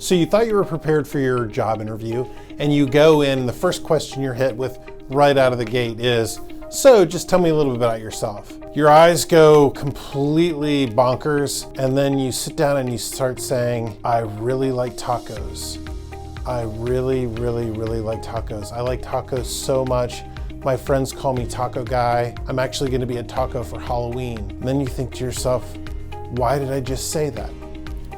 So you thought you were prepared for your job interview, and you go in, the first question you're hit with right out of the gate is, so just tell me a little bit about yourself. Your eyes go completely bonkers, and then you sit down and you start saying, I really like tacos. I really, really, really like tacos. I like tacos so much. My friends call me Taco Guy. I'm actually gonna be a taco for Halloween. And then you think to yourself, why did I just say that?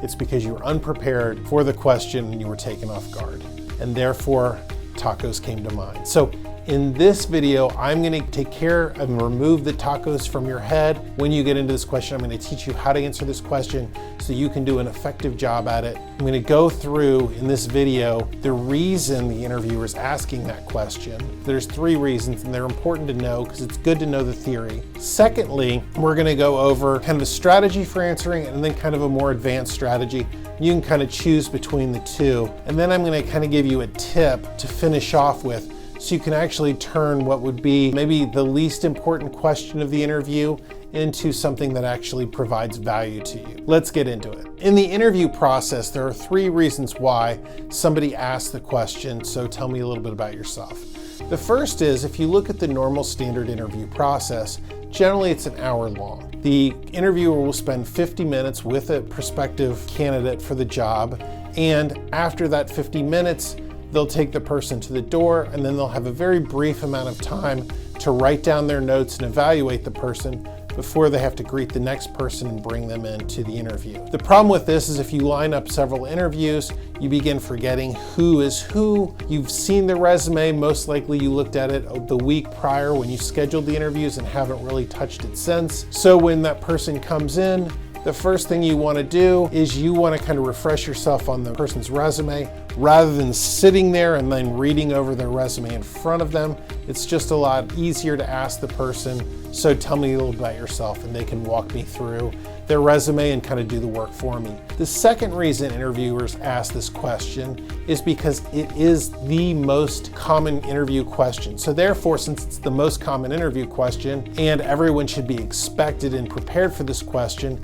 It's because you were unprepared for the question and you were taken off guard. And therefore, tacos came to mind. So in this video, I'm gonna take care and remove the tacos from your head. When you get into this question, I'm gonna teach you how to answer this question so you can do an effective job at it. I'm gonna go through in this video the reason the interviewer is asking that question. There's 3 reasons, and they're important to know because it's good to know the theory. Secondly, we're gonna go over kind of a strategy for answering it and then kind of a more advanced strategy. You can kind of choose between the two. And then I'm gonna kind of give you a tip to finish off with so you can actually turn what would be maybe the least important question of the interview into something that actually provides value to you. Let's get into it. In the interview process, there are 3 reasons why somebody asks the question, so tell me a little bit about yourself. The first is, if you look at the normal standard interview process, generally it's an hour long. The interviewer will spend 50 minutes with a prospective candidate for the job, and after that 50 minutes, they'll take the person to the door, and then they'll have a very brief amount of time to write down their notes and evaluate the person before they have to greet the next person and bring them into the interview. The problem with this is if you line up several interviews, you begin forgetting who is who. You've seen the resume, most likely you looked at it the week prior when you scheduled the interviews and haven't really touched it since. So when that person comes in, the first thing you want to do is you want to kind of refresh yourself on the person's resume rather than sitting there and then reading over their resume in front of them. It's just a lot easier to ask the person, so tell me a little about yourself, and they can walk me through their resume and kind of do the work for me. The second reason interviewers ask this question is because it is the most common interview question. So therefore, since it's the most common interview question and everyone should be expected and prepared for this question,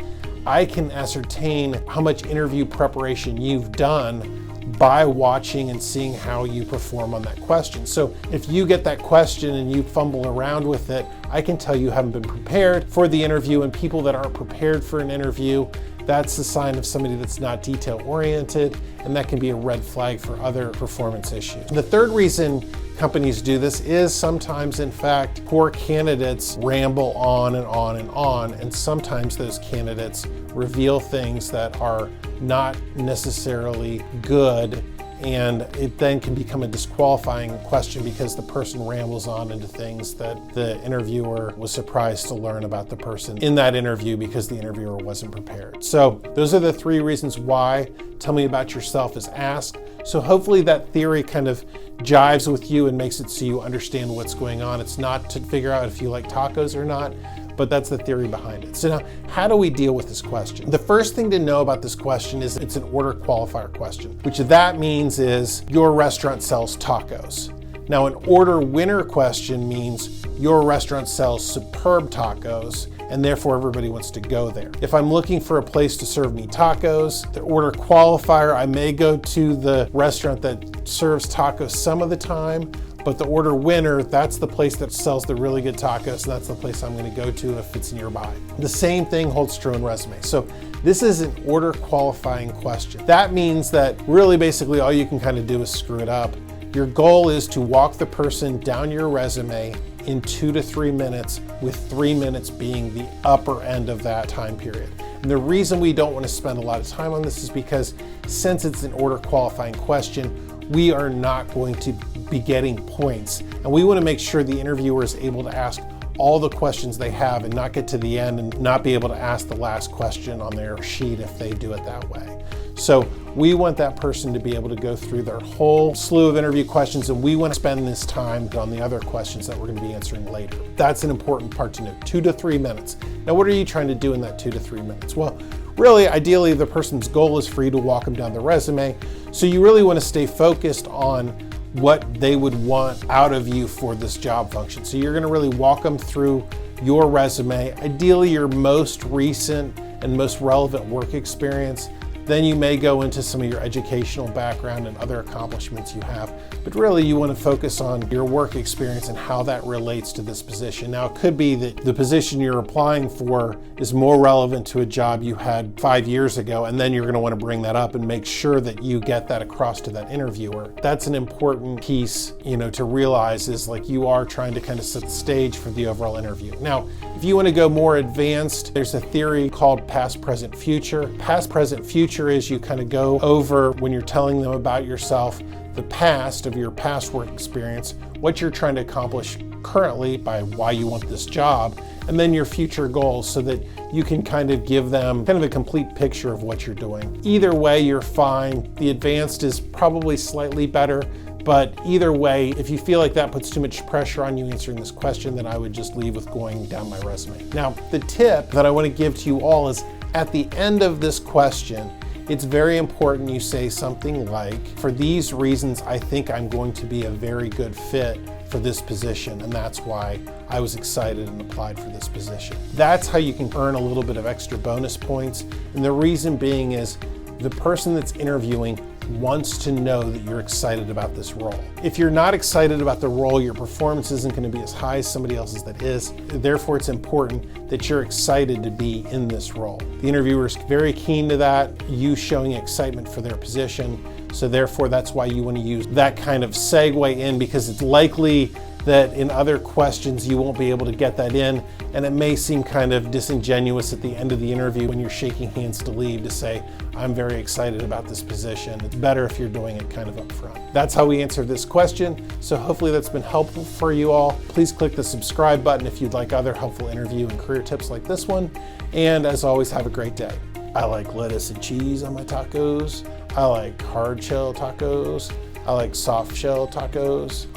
I can ascertain how much interview preparation you've done by watching and seeing how you perform on that question. So if you get that question and you fumble around with it, I can tell you haven't been prepared for the interview, and people that aren't prepared for an interview, that's the sign of somebody that's not detail oriented, and that can be a red flag for other performance issues. The third reason companies do this is sometimes, in fact, poor candidates ramble on and on and on, and sometimes those candidates reveal things that are not necessarily good, and it then can become a disqualifying question because the person rambles on into things that the interviewer was surprised to learn about the person in that interview because the interviewer wasn't prepared. So those are the 3 reasons why tell me about yourself is asked. So hopefully that theory kind of jives with you and makes it so you understand what's going on. It's not to figure out if you like tacos or not, but that's the theory behind it. So now, how do we deal with this question? The first thing to know about this question is it's an order qualifier question, which that means is your restaurant sells tacos. Now, an order winner question means your restaurant sells superb tacos, and therefore everybody wants to go there. If I'm looking for a place to serve me tacos, the order qualifier, I may go to the restaurant that serves tacos some of the time, but the order winner, that's the place that sells the really good tacos, and that's the place I'm gonna go to if it's nearby. The same thing holds true in resumes. So this is an order qualifying question. That means that really basically all you can kind of do is screw it up. Your goal is to walk the person down your resume in 2 to 3 minutes, with 3 minutes being the upper end of that time period. And the reason we don't want to spend a lot of time on this is because since it's an order qualifying question, we are not going to be getting points. And we want to make sure the interviewer is able to ask all the questions they have and not get to the end and not be able to ask the last question on their sheet if they do it that way. So we want that person to be able to go through their whole slew of interview questions, and we want to spend this time on the other questions that we're going to be answering later. That's an important part to note, 2 to 3 minutes. Now, what are you trying to do in that 2 to 3 minutes? Well, really, ideally, the person's goal is for you to walk them down the resume. So you really want to stay focused on what they would want out of you for this job function. So you're going to really walk them through your resume, ideally your most recent and most relevant work experience. Then you may go into some of your educational background and other accomplishments you have, but really you want to focus on your work experience and how that relates to this position. Now, it could be that the position you're applying for is more relevant to a job you had 5 years ago, and then you're going to want to bring that up and make sure that you get that across to that interviewer. That's an important piece, to realize, is like you are trying to kind of set the stage for the overall interview. Now, if you want to go more advanced, there's a theory called past, present, future. Past, present, future is you kind of go over, when you're telling them about yourself, the past of your past work experience, what you're trying to accomplish currently by why you want this job, and then your future goals, so that you can kind of give them kind of a complete picture of what you're doing. Either way, you're fine. The advanced is probably slightly better, but either way, if you feel like that puts too much pressure on you answering this question, then I would just leave with going down my resume. Now, the tip that I want to give to you all is, at the end of this question, it's very important you say something like, for these reasons, I think I'm going to be a very good fit for this position, and that's why I was excited and applied for this position. That's how you can earn a little bit of extra bonus points, and the reason being is the person that's interviewing wants to know that you're excited about this role. If you're not excited about the role, your performance isn't going to be as high as somebody else's that is. Therefore, it's important that you're excited to be in this role. The interviewer is very keen to that, you showing excitement for their position. So therefore, that's why you want to use that kind of segue in, because it's likely that in other questions you won't be able to get that in, and it may seem kind of disingenuous at the end of the interview when you're shaking hands to leave to say, I'm very excited about this position. It's better if you're doing it kind of up front. That's how we answer this question. So hopefully that's been helpful for you all. Please click the subscribe button if you'd like other helpful interview and career tips like this one. And as always, have a great day. I like lettuce and cheese on my tacos. I like hard shell tacos. I like soft shell tacos.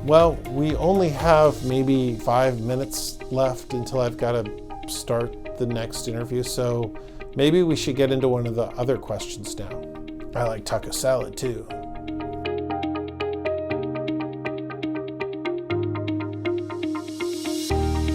Well, we only have maybe 5 minutes left until I've got to start the next interview. So maybe we should get into one of the other questions now. I like taco salad too.